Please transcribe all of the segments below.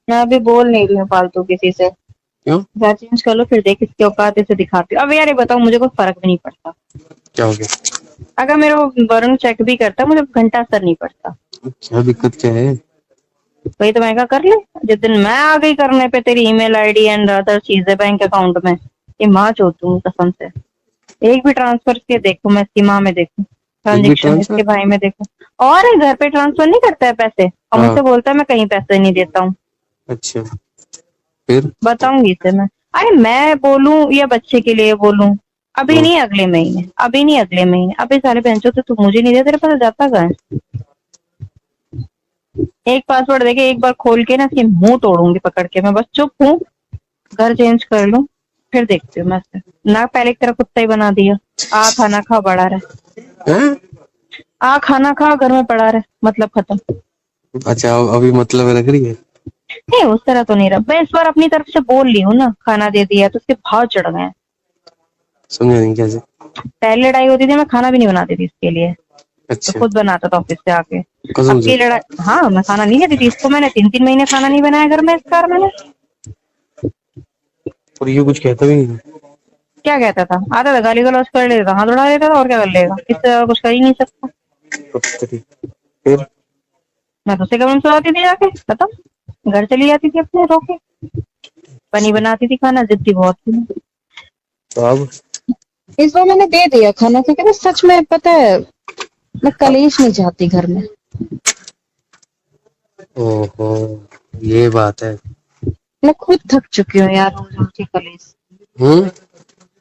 मैं अभी बोल नहीं रही हूँ फालतू किसी से। क्यों? घर चेंज कर लो फिर देख किसकी औकात है, इसे दिखाती हूँ। अब यार ये बताओ, मुझे कोई फर्क भी नहीं पड़ता। क्या हो गया? अगर मेरा वरुण चेक भी करता मुझे घंटा असर नहीं पड़ता। क्या दिक्कत क्या है? वही तो मैं कहा कर ले। जिस दिन मैं आ गई करने पे तेरी ईमेल आईडी एंड अदर चीजें बैंक अकाउंट में, ये माँ चोतू कसम से। एक भी ट्रांसफर के देखो, मैं इसकी माँ में देखूं एक भी ट्रांजेक्शन, ट्रांसफर? इसके भाई में देखूं। और घर पे ट्रांसफर नहीं करता है पैसे, और हाँ। मुझसे बोलता है मैं कहीं पैसे नहीं देता हूँ। अच्छा, फिर? बताऊंगी इसे मैं। अरे मैं बोलूं या बच्चे के लिए बोलूं? अभी हाँ। नहीं अगले महीने, अभी नहीं अगले महीने। अभी सारे बेंचों तो तू मुझे नहीं दे, तेरे पास जाता कहाँ है? एक पासवर्ड देके एक बार खोल के ना इसके मुंह तोड़ूंगी पकड़ के। मैं बस चुप हूँ, घर चेंज कर लूं फिर देखती हूँ मैं इसे। ना पहले की तरह कुत्ता ही बना दिया। आ खाना खा बड़ा रहे, हैं? आ खाना खा घर में पड़ा रहे, मतलब खत्म। अच्छा, अभी मतलब लग रही है। नहीं उस तरह तो नहीं रहा। मैं इस बार अपनी तरफ से बोल ली हूँ ना, खाना दे दिया तो उसके भाव चढ़ गए हैं। समझा नहीं कैसे? पहले लड़ाई होती थी मैं खाना भी नहीं बनाती थी इसके लिए, तो अच्छा, खुद बनाता था ऑफिस से आके। अब कसम से? की लड़ाई, हाँ मैं खाना नहीं देती थी इसको। मैंने 3-3 महीने खाना नहीं बनाया घर में इस बार मैंने। और ये कुछ कहता भी नहीं? क्या कहता था? आता था गाली गलौज कर लेता था, हाथ उड़ा देता था, और क्या कर लेगा? इससे ज्यादा कुछ कर ही नहीं सकता। फिर? मैं तो उसे कमरे में सुलाती थी जाके, खत्म। घर चली जाती थी अपने रोके। पनी बनाती थी खाना, जिद्दी बहुत थी। तो अब? इस बार मैंने दे दिया खाना, क्योंकि ना सच में पता है मैं कलेश नहीं चाहती घर में। ओहो, ये बात है। मैं खुद थक चुकी हूँ यार रोज रोज के कलेश से। हम्म।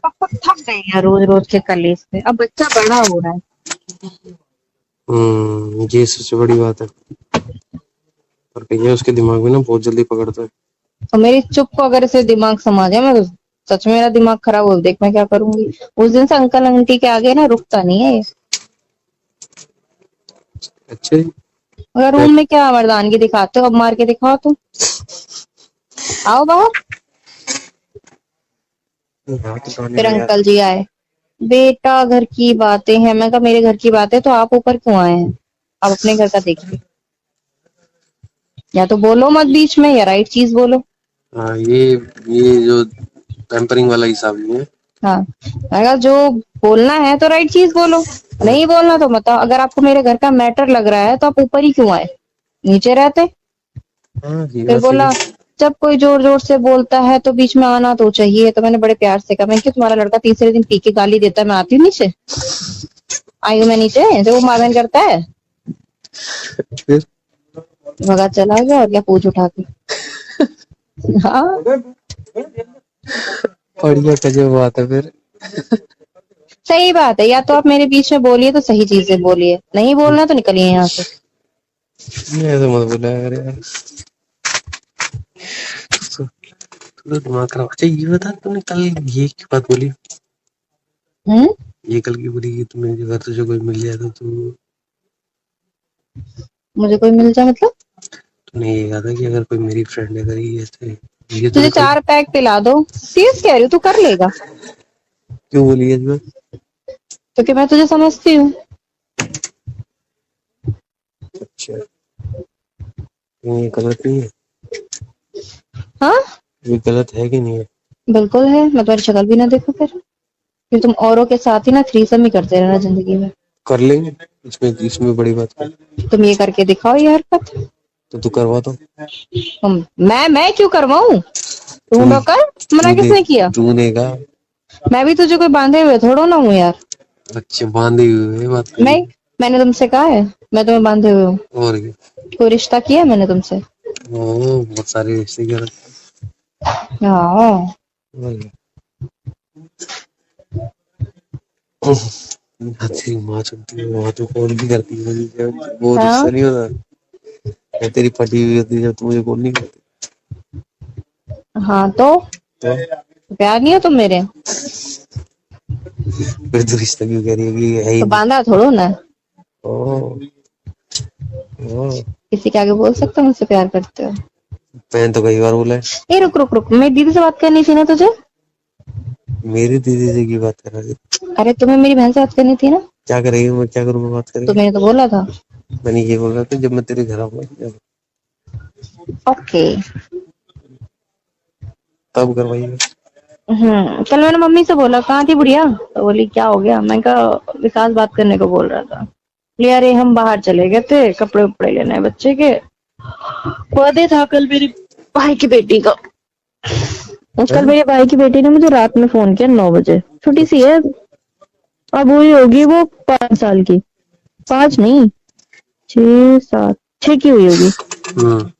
अब खुद थक गई यार रोज रोज के कलेश से। अब बच्चा बड़ा हो रहा है। ये सबसे बड़ी बात है। और भैया उसके दिमाग में ना बहुत जल्दी पकड़ता है। और मेरी चुप को अगर इसे दिमाग समा जाए, मैं तो सच में मेरा दिमाग खराब हो। देख मैं क्या करूंगी। उस दिन से अंकल आंटी के आगे ना रुकता नहीं है ये। अच्छा जी। अगर रूम में क्या मर्दानगी दिखाते हो, अब मार के दिखाओ तुम। आओ बाहर। फिर यार। अंकल जी आए, बेटा घर की बातें हैं। मैं कहा मेरे घर की बातें तो आप ऊपर क्यों आए हैं? आप अपने घर का देखिए। या तो बोलो मत बीच में, या राइट चीज बोलो। हाँ, ये जो टेम्परिंग वाला हिसाब नहीं है। हाँ, मैं कहा जो बोलना है तो राइट चीज बोलो, हाँ, नहीं बोलना तो बताओ। अगर आपको मेरे घर का मैटर लग रहा है तो आप ऊपर ही क्यों आए, नीचे रहते। हाँ, ये फिर बात सही बोला है। जब कोई जोर जोर से बोलता है तो बीच में आना तो चाहिए। तो मैंने बड़े प्यार से कहा, मैं कि तुम्हारा लड़का तीसरे दिन पी के गाली देता है, मैं आती हूँ नीचे? आई हूँ मैं नीचे जो वो मारन करता है? फिर? भगा चला गया, और क्या पूछ उठा के। हाँ बढ़िया गजब बात है फिर। सही बात है। या तो आप मेरे बीच में बोलिए तो सही चीज से बोलिए, नहीं बोलना तो निकलिए यहाँ से। ये ऐसे मत बोला यार यार। थोड़ा दिमाग खराब। अच्छा, ये बता, तूने कल ये की बात बोली? हम्म। ये कल की बोली कि तुम्हें अगर तुझे कोई मिल जाए तो तू। मुझे कोई मिल जाए मतलब? तूने ये कहा था कि अगर कोई मेरी फ्रेंड है, अगर ये ऐसे, ये तुझे तूने कल 4 पैक पिला दो, सीरियस कह रही हूँ, तू कर लेगा? क्यों बोली है इसमें? क्योंकि मैं तुझे समझती हूँ। अच्छा, ये गलत नहीं है? हाँ ये गलत है कि नहीं है? बिल्कुल है। मैं तुम्हारी शक्ल भी ना देखूं फिर तुम औरों के साथ ही ना थ्रीसम ही करते रहना जिंदगी में। कर लेंगे। इसमें इसमें बड़ी बात है। तुम ये करके दिखाओ ये हरकत। तो तू करवा दो। मैं क्यों करवाऊं? तू ढूंढो कर। मना तूने किसने किया? तूने कहा। मैं भी तुझे कोई बांधे हुए थोड़ो ना हूँ यार। अच्छा, बांधे हुए है बात करी। नहीं, मैंने तुमसे कहा है मैं तुम्हें बांधे हुए हूँ? और क्या? कोई रिश्ता किया है मैंने तुमसे? बहुत सारे रिश्ते कर। हाँ। तेरी माँ चलती है, वहां तो कॉल भी करती है मुझे, वो रिश्ता हाँ नहीं होता। मैं तेरी फटी हुई होती है जब तू मुझे कॉल नहीं करती। हाँ तो तो प्यार नहीं हो तुम मेरे? फिर तू रिश्ता क्यों कह रही है कि है ही तो नहीं? बांधा थोड़ो ना। ओ, ओ, किसी के आगे बोल सकते हो मुझसे प्यार करते हो? मैंने तो कई बार बोला है। ए रुक रुक रुक, मेरी दीदी से बात करनी थी ना तुझे? मेरी दीदी से की बात कर रहा है? अरे तुम्हें मेरी बहन से बात करनी थी ना? क्या करेगी? मैं क्या करूँगा बात तो करेगी? मैंने तो बोला था। मैंने ये बोला था जब मैं तेरे घर आऊंगा। ओके। तब करवाइए। कल मैंने मम्मी से बोला कहाँ थी बुढ़िया, तो बोली क्या हो गया, मैं कहा विकास बात करने को बोल रहा था। बोली अरे हम बाहर चले गए थे कपड़े उपड़े लेने बच्चे के, बर्थडे था कल मेरे भाई की बेटी का। कल हैं? मेरे भाई की बेटी ने मुझे रात में फोन किया 9 बजे, छोटी सी है, अब हुई होगी वो 5 साल की, 5 नहीं 6 7 6 की हुई होगी। हम्म।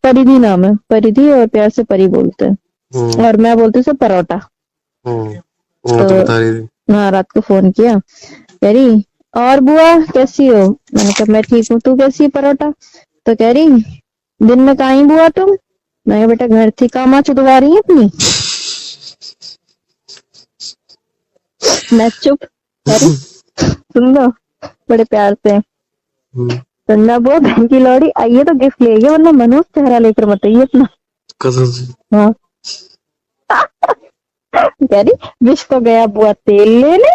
परिधि नाम है, परिधि, और प्यार से परी बोलते हैं, हम्म। और मैं बोलती हूँ उसे परोटा। हम्म। वो तो तो बता रही थी। हाँ रात को फोन किया, कह रही और बुआ कैसी हो, मैंने कहा मैं ठीक हूँ, तू कैसी है परोटा, तो कह रही दिन में कहाँ ही बुआ तुम, मैं कहा बेटा घर थी, काम चुदवा रही है अपनी, मैं चुप, कह रही सुन लो बड़े प्यार से, हम्म। संजा बुआ बहन की लौड़ी आइए तो गिफ्ट ले आइए, वरना मनोज चेहरा लेकर मत आइए अपना। कसम से। हाँ कह रही विश तो गया बुआ तेल लेने,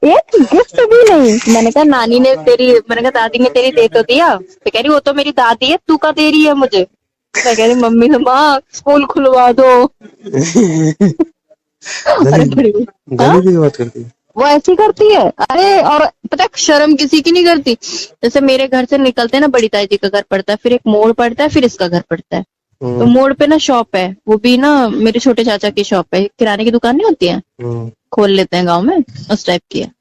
एक गिफ्ट भी नहीं। मैंने कहा नानी ने तेरी, मैंने कहा दादी ने तेरी दे तो दिया, तो कह रही वो तो मेरी दादी है, तू का दे रही है मुझे। मैं कह रही मम्मी से माँ स्कूल खुलवा दो। अरे गली बड़ी, हाँ गली की बात करती है। वो ऐसी करती है। अरे और पता है शर्म किसी की नहीं करती। जैसे मेरे घर से निकलते हैं ना, बड़ी ताई जी का घर पड़ता है, फिर एक मोड़ पड़ता है, फिर इसका घर पड़ता है। तो हम्म। मोड़ पे ना शॉप है, वो भी ना मेरे छोटे चाचा की शॉप है, किराने की दुकान नहीं होती है, हम्म। खोल लेते हैं गाँव में, उस टाइप की है।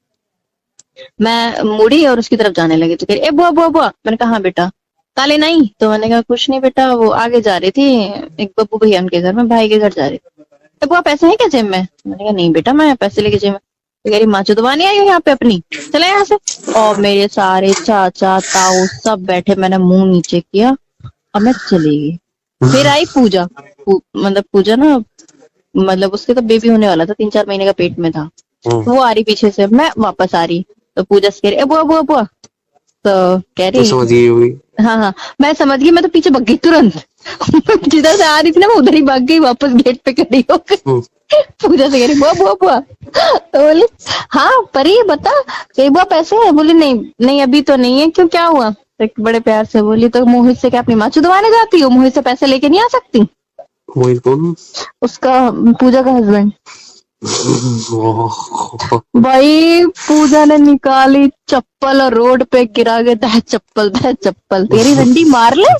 मैं मुड़ी और उसकी तरफ जाने लगी तो कह रही ए बुआ बुआ बुआ, मैंने कहा हाँ बेटा, काले नहीं, तो मैंने कहा कुछ नहीं बेटा, वो आगे जा रही थी एक बब्बू भैया उनके घर में, भाई के घर जा रही थी। ए बुआ पैसे हैं क्या जेब में, मैंने कहा नहीं बेटा मैं पैसे लेके जेब में, तो कह रही माँ चुदवानी आई हो यहाँ पे अपनी, चले यहाँ से। और मेरे सारे चाचा ताऊ सब बैठे, मैंने मुंह नीचे किया और मैं चली गई। फिर आई पूजा, मतलब पूजा ना, मतलब उसके तो बेबी होने वाला था, 3 4 महीने का पेट में था। वो आ रही पीछे से, मैं वापस आ रही, तो पूजा से कह रही ए बुआ बुआ बुआ, तो कह तो रही समझ गई होगी। हाँ हाँ, मैं समझ गई, मैं तो पीछे भाग गई तुरंत। जिधर से आ रही थी ना मैं उधर ही भाग गई, वापस गेट पे खड़ी हो गई। हम्म। पूजा से कह रही बुआ बुआ बुआ, तो बोली हाँ परी बता, कही बुआ पैसे है, बोली नहीं नहीं अभी तो नहीं है, क्यों क्या हुआ, तो एक बड़े प्यार से बोली तो मोहित से क्या अपनी माँ चुदवाने जाती हो, मोहित से पैसे लेके नहीं आ सकती। मोहित कौन? उसका, पूजा का हस्बैंड। ओह। भाई पूजा ने निकाली चप्पल और रोड पे गिरा के, दह चप्पल तेरी रंडी मार ले,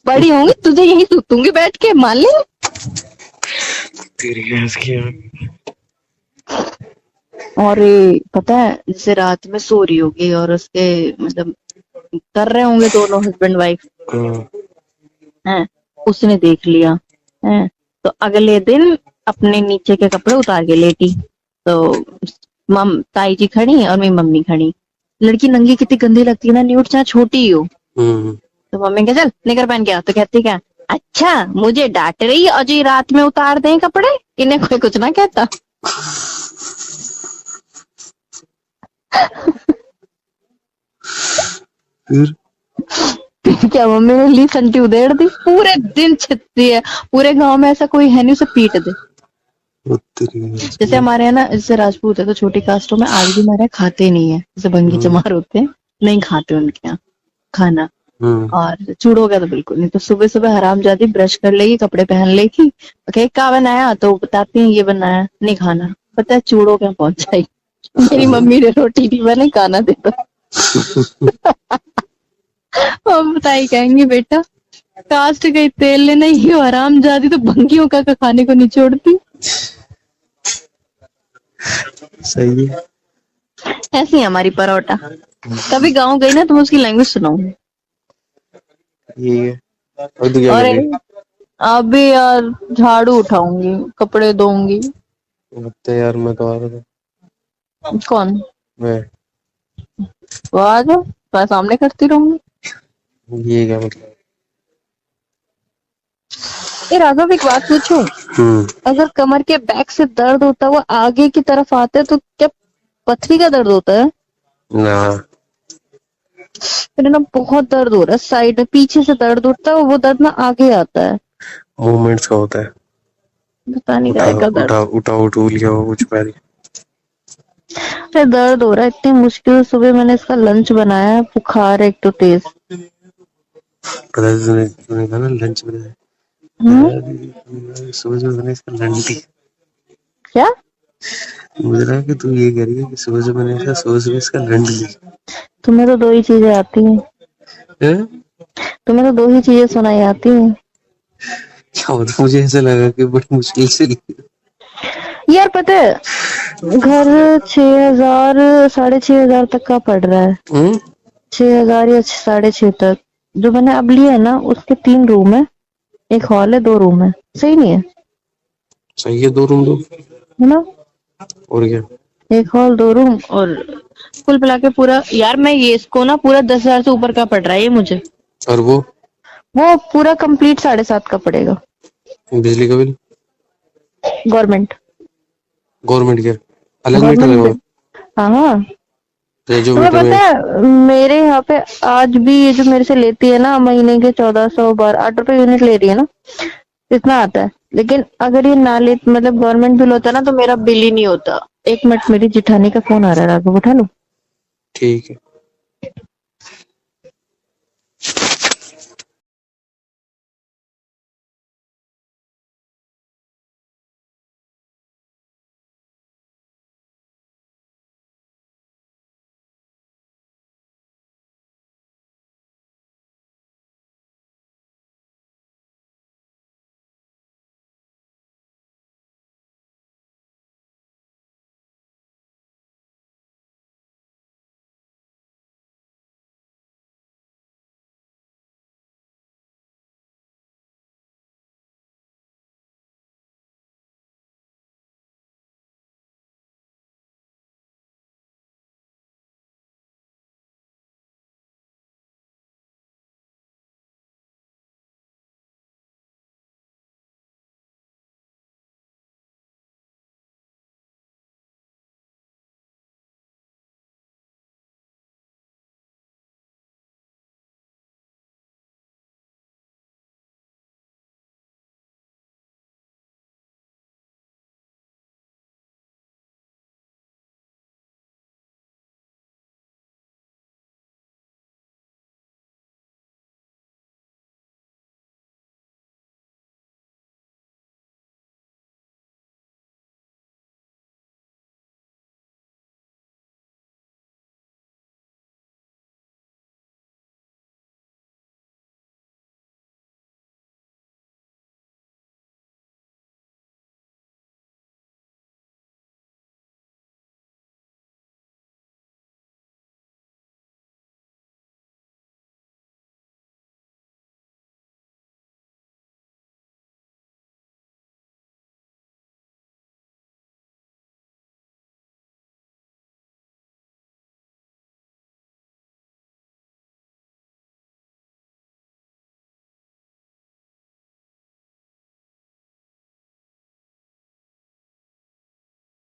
बड़ी होंगी तुझे यहीं सुतूंगी बैठ के, मान ले। तेरी भैंस की और ये पता है जैसे रात में सो रही होगी और उसके मतलब कर रहे होंगे दोनों हस्बैंड वाइफ हैं, उसने देख लिया है, तो अगले दिन अपने नीचे के कपड़े उतार के लेटी, तो मम ताई जी खड़ी और मेरी मम्मी खड़ी, लड़की नंगी कितनी गंदी लगती है ना, न्यूड चाहे छोटी ही हो। तो मम्मी कहा चल निकर पहन के आ, तो कहती क्या अच्छा मुझे डांट रही है और जी रात में उतार दें कपड़े, इन्हें कोई कुछ ना कहता। फिर क्या मम्मी ने ली संटी उधेड़ दी, पूरे दिन छिड़ती है, पूरे गांव में ऐसा कोई है नहीं उसे पीट दे। वो तेरी भैंस की। जैसे हमारे यहाँ ना, जैसे राजपूत है तो छोटी कास्टों में आज भी हमारे यहाँ खाते नहीं है, जैसे भंगी चमार होते हैं नहीं खाते उनके यहाँ खाना, और चूड़ हो गया तो बिल्कुल नहीं। तो सुबह सुबह हरामजादी ब्रश कर लेगी, कपड़े पहन लेगी, केक का बनाया तो बताती हैं ये बनाया, नहीं खाना, पता है चूड़ो क्या पहुंचाई, मेरी मम्मी ने रोटी नहीं बने खाना दे दो। हम बताई कहेंगे बेटा कास्ट गई तेल लेना, ये हरामजादी तो भंगियों का खाने को नहीं छोड़ती। सही है। ऐसी है हमारी परोटा। कभी गाँव गई ना तो मैं उसकी लैंग्वेज सुनाऊंगी। ये है। और तू क्या कर और रही है? अभी यार झाड़ू उठाऊंगी, कपड़े धोऊंगी। लगता यार मैं तो आ रहा था। कौन? मैं। वो आ जाओ, मैं सामने करती रहूंगी। ये क्या मतलब? ये राघव एक बात पूछूं, अगर कमर के बैक से दर्द होता हुआ आगे की तरफ आता है तो क्या पथरी का दर्द होता है? ना। मेरे ना बहुत दर्द हो रहा है साइड में, पीछे से दर्द उठता है, वो दर्द ना आगे आता है, मूवमेंट्स का होता है। पता नहीं उठा काय का दर्द। उठा उठा उठू लिया हो कुछ पैर। अरे दर्द हो रहा है इतनी मुश्किल, सुबह मैंने इसका लंच बनाया है, बुखार एक तो तेज। पता है तूने कहा ना लंच में सुबह सुबह मैंने इसका लंच क्या? मुझे लगा कि तू ये कह रही है कि सुबह सुबह मैंने इसका सुबह सुबह इसका लंच लिया तुम्हें तो दो ही चीजें आती हैं, हैं? तुम्हें तो दो ही चीजें सुनाई आती हैं। क्या होता मुझे ऐसा लगा कि बड़ी मुश्किल से लिया। यार पता है, घर 6,000 6,500 तक का पड़ रहा है। 6,000 या 6,500 तक। जो मैंने अब लिया है ना, उसके 3 रूम है, एक हॉल है, 2 रूम है। सही नहीं है? सही है 2 रूम दो है ना? और क्या। एक हॉल 2 रूम, और कुल मिला के पूरा, यार मैं ये इसको ना पूरा 10,000 से ऊपर का पड़ रहा है ये मुझे। और वो पूरा कंप्लीट 7,500 का पड़ेगा। बिजली का बिल गवर्नमेंट। गवर्नमेंट के अलग मीटर है वो गवर्नमेंट। हाँ हाँ। जो तुम्हें मीटर पता में। है मेरे यहाँ पे आज भी ये जो मेरे से लेती है ना, महीने के 1,400 8 रुपए यूनिट ले रही है ना, इतना आता है। लेकिन अगर ये ना ले, मतलब गवर्नमेंट बिल होता ना, तो मेरा बिल ही नहीं होता। 1 मिनट, मेरी जिठानी का फोन आ रहा है, राघव उठा लो। ठीक है।